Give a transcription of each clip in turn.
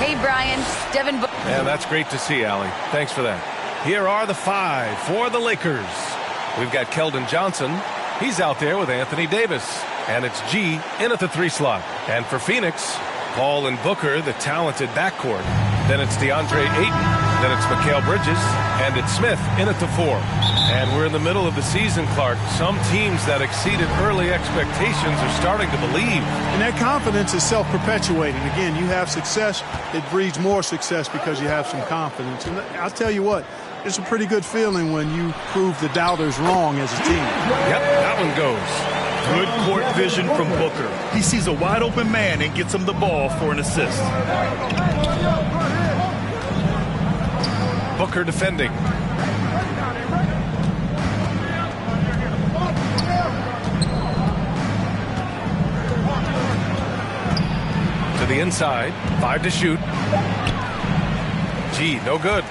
Hey, Brian. Devin Booker. Yeah, that's great to see, Allie. Thanks for that. Here are the 5 for the Lakers. We've got Keldon Johnson. He's out there with Anthony Davis. And it's G in at the 3 slot. And for Phoenix, Paul and Booker, the talented backcourt. Then it's DeAndre Ayton. Then it's Mikal Bridges. And it's Smith in at the 4. And we're in the middle of the season, Clark. Some teams that exceeded early expectations are starting to believe. And that confidence is self-perpetuating. Again, you have success, it breeds more success because you have some confidence. And I'll tell you what, it's a pretty good feeling when you prove the doubters wrong as a team. Yep, that one goes. Good court vision from Booker. He sees a wide-open man and gets him the ball for an assist. Booker defending. To the inside. 5 to shoot. G, no good.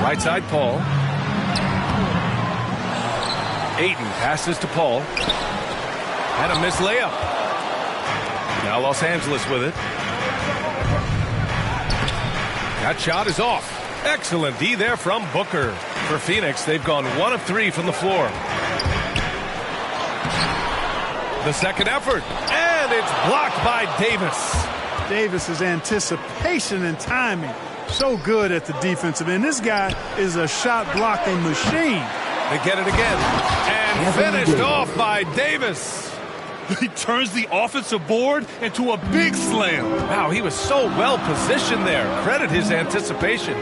Right side, Paul. Ayton passes to Paul. And a missed layup. Now Los Angeles with it. That shot is off. Excellent D there from Booker. For Phoenix, they've gone 1 of 3 from the floor. The second effort. And it's blocked by Davis. Davis's anticipation and timing. So good at the defensive end. This guy is a shot-blocking machine. They get it again. And finished off by Davis. He turns the offensive board into a big slam. Wow, he was so well positioned there. Credit his anticipation.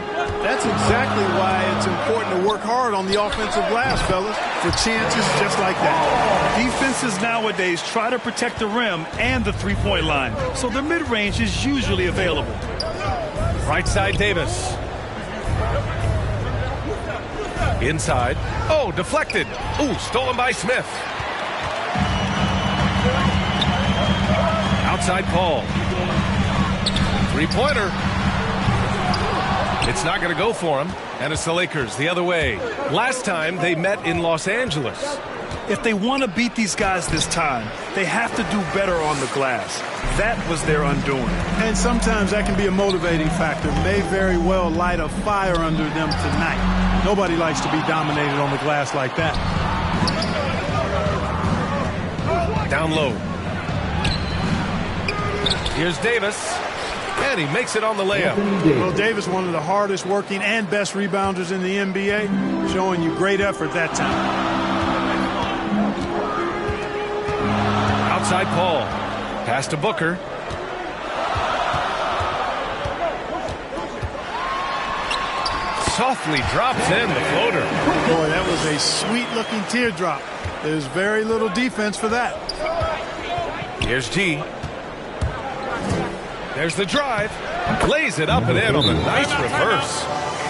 That's exactly why it's important to work hard on the offensive glass, fellas, for chances just like that. Defenses nowadays try to protect the rim and the three-point line, so the mid-range is usually available. Right side, Davis. Inside. Oh, deflected. Ooh, stolen by Smith. Outside, Paul. Three-pointer. It's not going to go for him. And it's the Lakers the other way. Last time they met in Los Angeles. If they want to beat these guys this time, they have to do better on the glass. That was their undoing. And sometimes that can be a motivating factor. May very well light a fire under them tonight. Nobody likes to be dominated on the glass like that. Down low. Here's Davis. And he makes it on the layup. Well, Davis, one of the hardest working and best rebounders in the NBA, showing you great effort that time. Outside Paul. Pass to Booker. Softly drops in the floater. Boy, that was a sweet-looking teardrop. There's very little defense for that. Here's G. There's the drive. Lays it up and in on the nice reverse.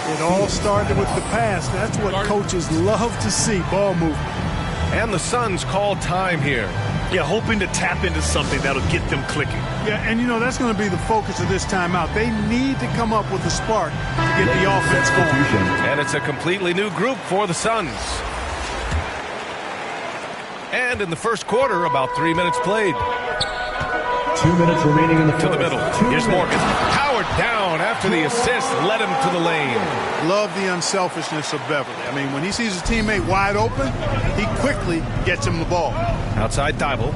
It all started with the pass. That's what coaches love to see, ball movement. And the Suns call time here. Yeah, hoping to tap into something that'll get them clicking. Yeah, and you know, that's going to be the focus of this timeout. They need to come up with a spark to get the offense going. And it's a completely new group for the Suns. And in the first quarter, about 3 minutes played. 2 minutes remaining in the to the middle. Here's Morgan. Powered down after the assist led him to the lane. Love the unselfishness of Beverly. I mean, when he sees his teammate wide open, he quickly gets him the ball. Outside Thibault.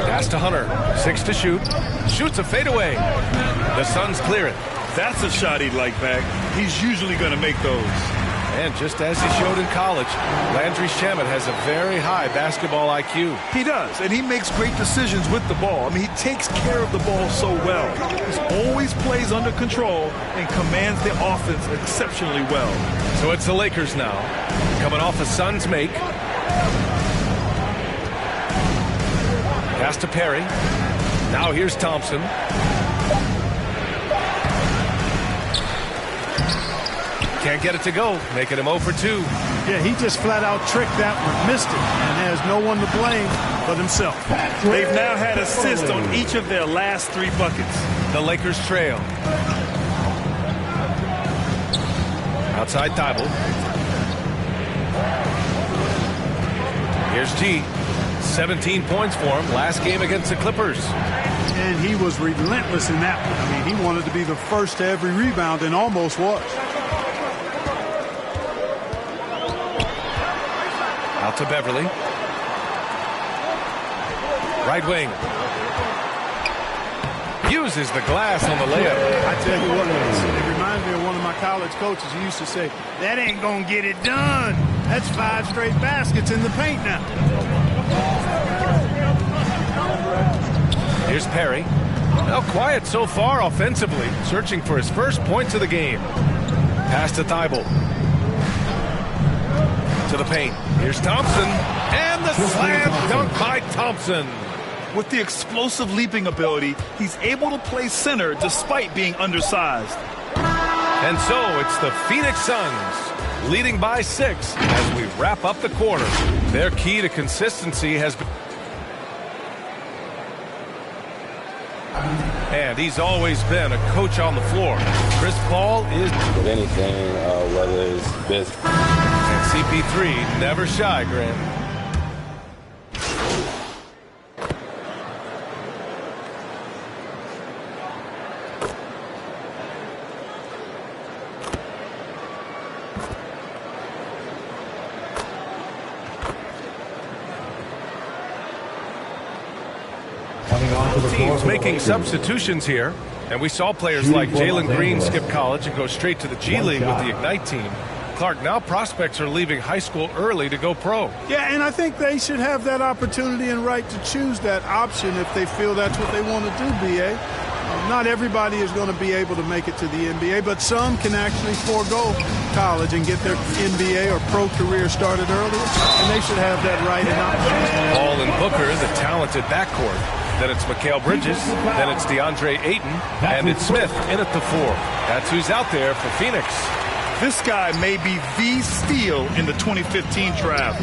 Pass to Hunter. 6 to shoot. Shoots a fadeaway. The Suns clear it. That's a shot he'd like back. He's usually going to make those. And just as he showed in college, Landry Shamet has a very high basketball IQ. He does, and he makes great decisions with the ball. I mean, he takes care of the ball so well. He always plays under control and commands the offense exceptionally well. So it's the Lakers now, coming off a Suns make. Pass to Perry. Now here's Thompson. Can't get it to go, making him 0 for 2. Yeah, he just flat out tricked that one, missed it, and has no one to blame but himself. They've now had assists on each of their last 3 buckets. The Lakers trail. Outside Thibault. Here's G. 17 points for him last game against the Clippers. And he was relentless in that one. I mean, he wanted to be the first to every rebound and almost was. Out to Beverly. Right wing. Uses the glass on the layup. I tell you what, it reminds me of one of my college coaches. He used to say, that ain't going to get it done. That's 5 straight baskets in the paint now. Here's Perry. Now quiet so far offensively, searching for his first points of the game. Pass to Thibault. To the paint. Here's Thompson. And the slam dunk by Thompson. With the explosive leaping ability, he's able to play center despite being undersized. And so it's the Phoenix Suns leading by 6 as we wrap up the quarter. Their key to consistency has been... And he's always been a coach on the floor. Chris Paul is... With anything, whether it's business. And CP3 never shy, Graham. Teams making substitutions here, and we saw players like Jalen Green skip college and go straight to the G League with the Ignite team. Clark, now prospects are leaving high school early to go pro. Yeah, and I think they should have that opportunity and right to choose that option if they feel that's what they want to do, B.A. Not everybody is going to be able to make it to the NBA, but some can actually forego college and get their NBA or pro career started earlier, and they should have that right and option. Paul and Booker, the talented backcourt. Then it's Mikal Bridges, then it's DeAndre Ayton, and it's Smith in at the 4. That's who's out there for Phoenix. This guy may be the steal in the 2015 draft.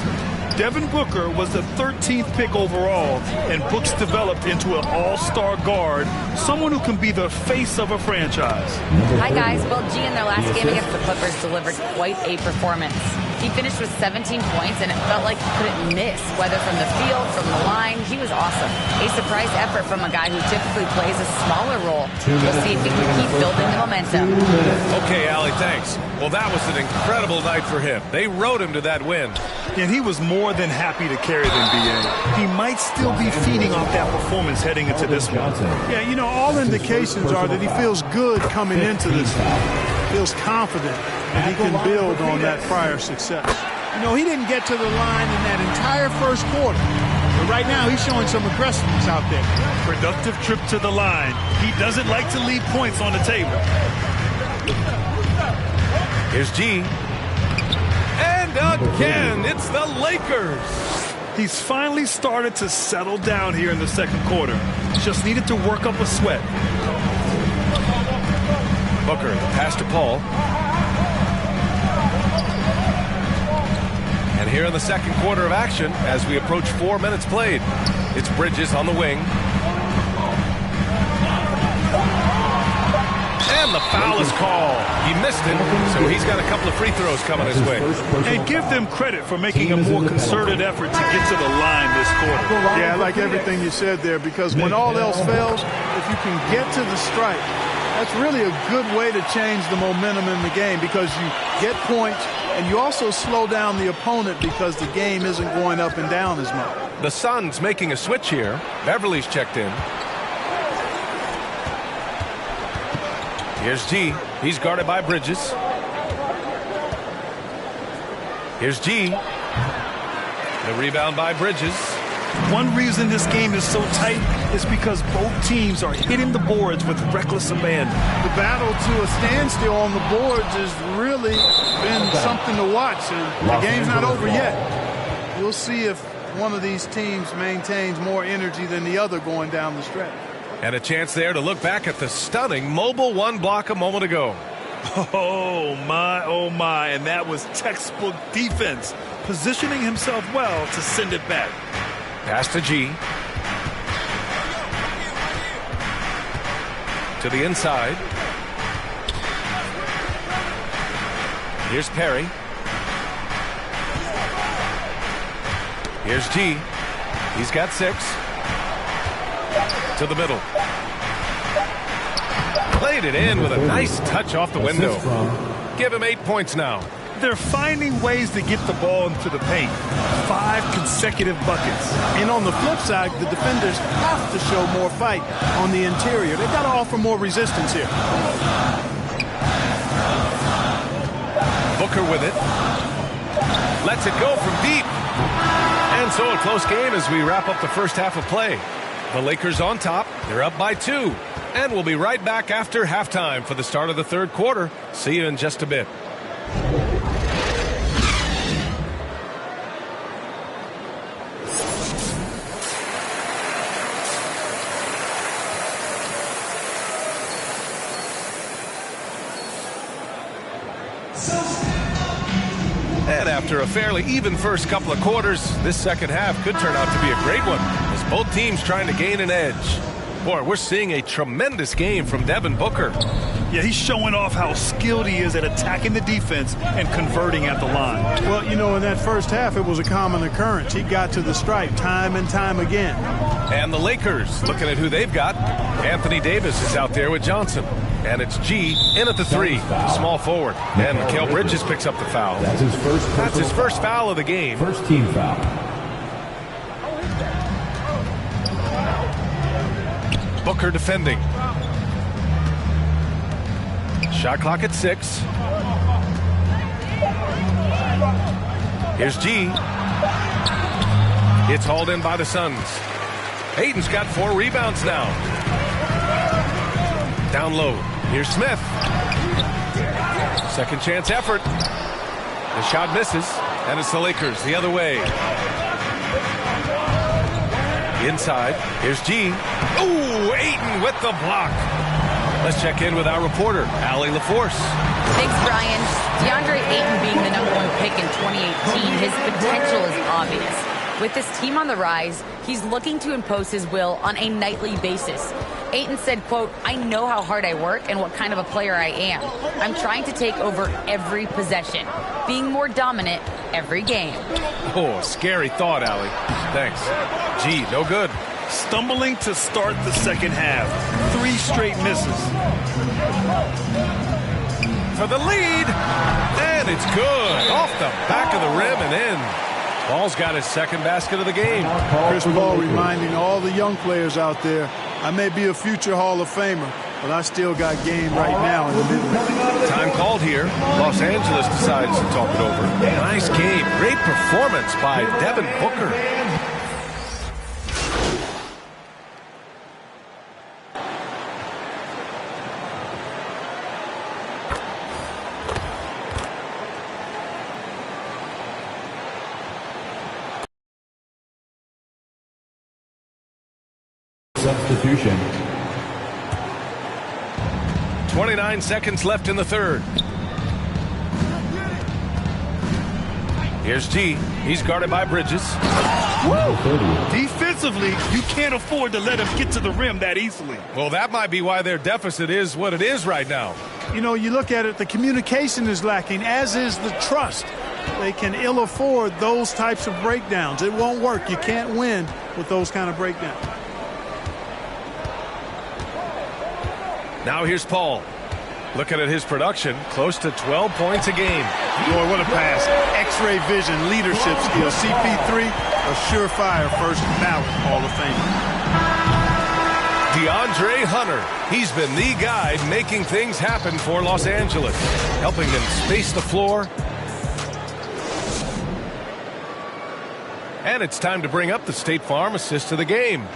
Devin Booker was the 13th pick overall, and Brooks developed into an all-star guard, someone who can be the face of a franchise. Hi, guys. Well, G in their last game against the Clippers delivered quite a performance. He finished with 17 points, and it felt like he couldn't miss, whether from the field, from the line. He was awesome. A surprise effort from a guy who typically plays a smaller role. We'll see if he can keep building the momentum. Okay, Allie, thanks. Well, that was an incredible night for him. They rode him to that win. And he was more than happy to carry them, B.A. He might still be feeding off that performance heading into this one. Yeah, you know, all indications are that he feels good coming into this one. Feels confident that he can build on that prior success. You know, he didn't get to the line in that entire first quarter. But right now, he's showing some aggressiveness out there. Productive trip to the line. He doesn't like to leave points on the table. Here's G. And again, it's the Lakers. He's finally started to settle down here in the second quarter. Just needed to work up a sweat. Booker, pass to Paul. And here in the second quarter of action, as we approach 4 minutes played, it's Bridges on the wing. And the foul is called. He missed it, so he's got a couple of free throws coming his way. And give them credit for making a more concerted effort to get to the line this quarter. Yeah, I like everything you said there, because when all else fails, if you can get to the strike, that's really a good way to change the momentum in the game, because you get points and you also slow down the opponent because the game isn't going up and down as much. The Suns making a switch here. Beverly's checked in. Here's G. He's guarded by Bridges. Here's G. The rebound by Bridges. One reason this game is so tight is because both teams are hitting the boards with reckless abandon. The battle to a standstill on the boards has really been something to watch, and the game's not over yet. We'll see if one of these teams maintains more energy than the other going down the stretch. And a chance there to look back at the stunning mobile one block a moment ago. Oh, my, and that was textbook defense, positioning himself well to send it back. Pass to G. To the inside. Here's Perry. Here's G. He's got 6. To the middle. Played it in with a nice touch off the window. Give him 8 points now. They're finding ways to get the ball into the paint. 5 consecutive buckets. And on the flip side, the defenders have to show more fight on the interior. They've got to offer more resistance here. Booker with it. Lets it go from deep. And so a close game as we wrap up the first half of play. The Lakers on top. They're up by 2. And we'll be right back after halftime for the start of the third quarter. See you in just a bit. And after a fairly even first couple of quarters, this second half could turn out to be a great one as both teams trying to gain an edge. Boy, we're seeing a tremendous game from Devin Booker. Yeah, he's showing off how skilled he is at attacking the defense and converting at the line. Well, you know, in that first half, it was a common occurrence. He got to the stripe time and time again. And the Lakers, looking at who they've got. Anthony Davis is out there with Johnson. And it's G in at the 3, small forward. And Mikal Bridges picks up the foul. That's his first foul of the game. First team foul. Booker defending. Shot clock at 6. Here's G. It's hauled in by the Suns. Ayton's got 4 rebounds now. Down low. Here's Smith. Second chance effort. The shot misses. And it's the Lakers the other way. Inside. Here's G. Ooh, Ayton with the block. Let's check in with our reporter, Allie LaForce. Thanks, Brian. DeAndre Ayton being the #1 pick in 2018, his potential is obvious. With this team on the rise, he's looking to impose his will on a nightly basis. Ayton said, quote, "I know how hard I work and what kind of a player I am. I'm trying to take over every possession, being more dominant every game." Oh, scary thought, Allie. Thanks. G, no good. Stumbling to start the second half. 3 straight misses. For the lead. And it's good. Off the back of the rim and in. Paul's got his second basket of the game. Chris Paul reminding all the young players out there, I may be a future Hall of Famer, but I still got game right now in the middle. Time called here. Los Angeles decides to talk it over. Nice game. Great performance by Devin Booker. Substitution. 29 seconds left in the third. Here's G. He's guarded by Bridges. Woo! Defensively, you can't afford to let him get to the rim that easily. Well, that might be why their deficit is what it is right now. You know, you look at it, the communication is lacking, as is the trust. They can ill afford those types of breakdowns. It won't work. You can't win with those kind of breakdowns. Now here's Paul. Looking at his production, close to 12 points a game. Boy, what a pass. X-ray vision, leadership skills. CP3, a surefire first ballot Hall of Famer. DeAndre Hunter. He's been the guy making things happen for Los Angeles, helping them space the floor. And it's time to bring up the State Farm assist of the game.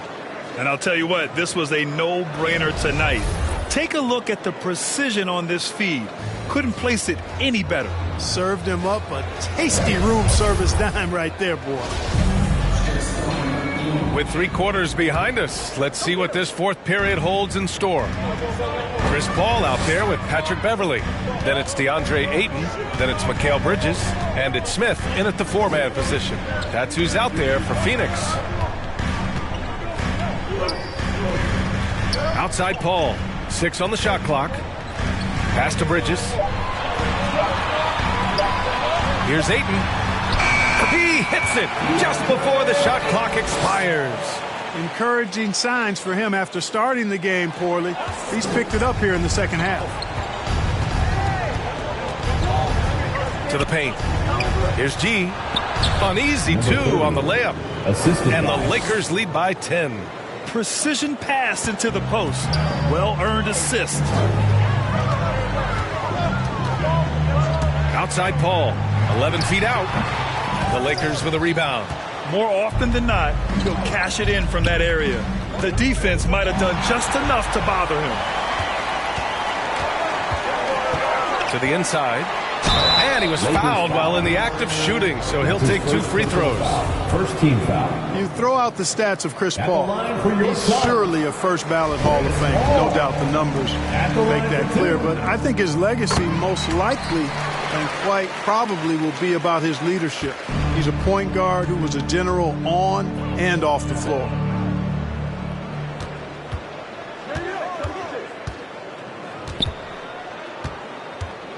And I'll tell you what, this was a no-brainer tonight. Take a look at the precision on this feed. Couldn't place it any better. Served him up a tasty room service dime right there, boy. With 3 quarters behind us, let's see what this fourth period holds in store. Chris Paul out there with Patrick Beverly. Then it's DeAndre Ayton. Then it's Mikal Bridges. And it's Smith in at the 4-man position. That's who's out there for Phoenix. Outside Paul. 6 on the shot clock. Pass to Bridges. Here's Ayton. He hits it just before the shot clock expires. Encouraging signs for him after starting the game poorly. He's picked it up here in the second half. To the paint. Here's G. Uneasy, too, on the layup. Assisted and by the Lakers lead by 10. Precision pass into the post. Well-earned assist. Outside Paul. 11 feet out. The Lakers with a rebound. More often than not, he'll cash it in from that area. The defense might have done just enough to bother him. To the inside. And he was fouled while in the act of shooting, so he'll take 2 free throws. first team foul. You throw out the stats of Chris Paul. He's surely a first ballot Hall of Fame. No doubt the numbers make that clear. But I think his legacy most likely and quite probably will be about his leadership. He's a point guard who was a general on and off the floor.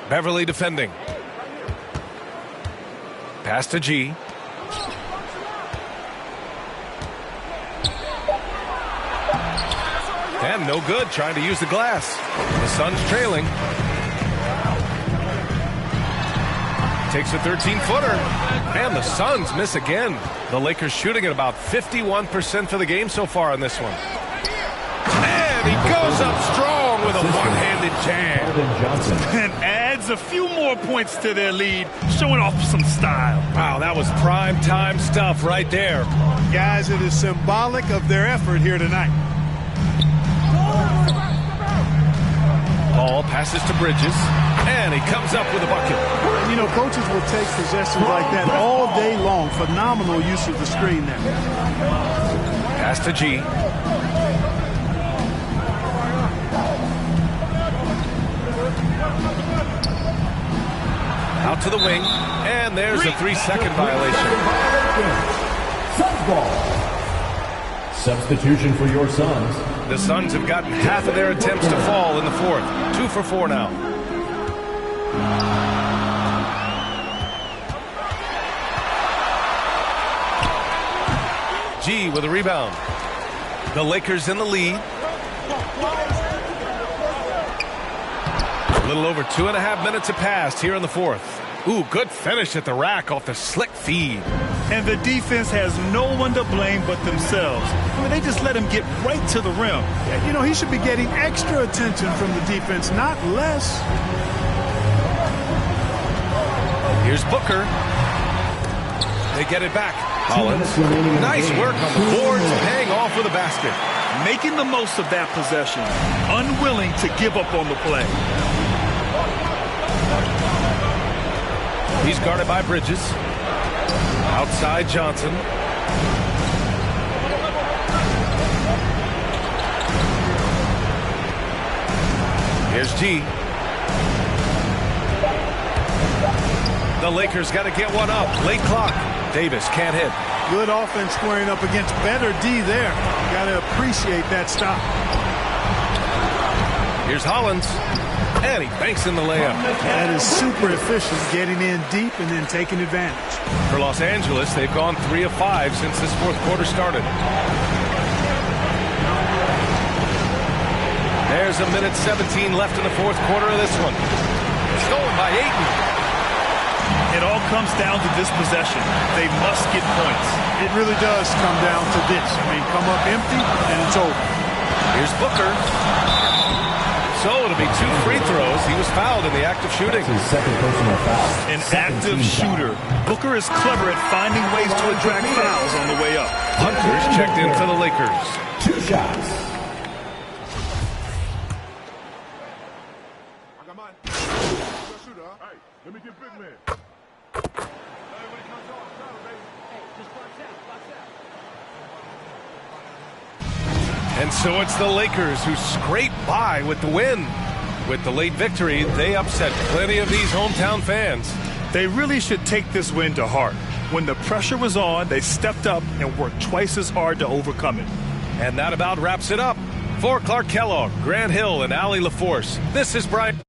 Beverly defending. Pass to G. And no good, trying to use the glass. The Suns trailing. Takes a 13-footer. And the Suns miss again. The Lakers shooting at about 51% for the game so far in this one. And he goes up strong with a one-handed jam. And adds a few more points to their lead, showing off some style. Wow, that was prime time stuff right there. Guys, it is symbolic of their effort here tonight. Ball passes to Bridges, and he comes up with a bucket. You know, coaches will take possessions like that all day long. Phenomenal use of the screen there. Pass to G. Out to the wing, and there's a 3-second violation. Suns ball. Substitution for your Suns. The Suns have gotten half of their attempts to fall in the fourth. 2 for 4 now. G with a rebound. The Lakers in the lead. A little over 2.5 minutes have passed here in the fourth. Ooh, good finish at the rack off the slick feed. And the defense has no one to blame but themselves. I mean, they just let him get right to the rim. You know, he should be getting extra attention from the defense, not less. Here's Booker. They get it back. Hollins. Nice work on the boards, paying off with a basket. Making the most of that possession. Unwilling to give up on the play. He's guarded by Bridges. Outside Johnson. Here's G. The Lakers got to get one up. Late clock. Davis can't hit. Good offense squaring up against better D there. Got to appreciate that stop. Here's Hollins. And he banks in the layup. That is super efficient, getting in deep and then taking advantage. For Los Angeles, they've gone 3 of 5 since this fourth quarter started. There's 1:17 left in the fourth quarter of this one. Stolen by Ayton. It all comes down to this possession. They must get points. It really does come down to this. I mean, come up empty and it's over. Here's Booker. So it'll be 2 free throws. He was fouled in the act of shooting. His second personal foul. An active shooter. Booker is clever at finding ways to attract fouls on the way up. Hunter's checked in for the Lakers. 2 shots. And so it's the Lakers who scrape by with the win. With the late victory, they upset plenty of these hometown fans. They really should take this win to heart. When the pressure was on, they stepped up and worked twice as hard to overcome it. And that about wraps it up. For Clark Kellogg, Grant Hill, and Allie LaForce, this is Brian.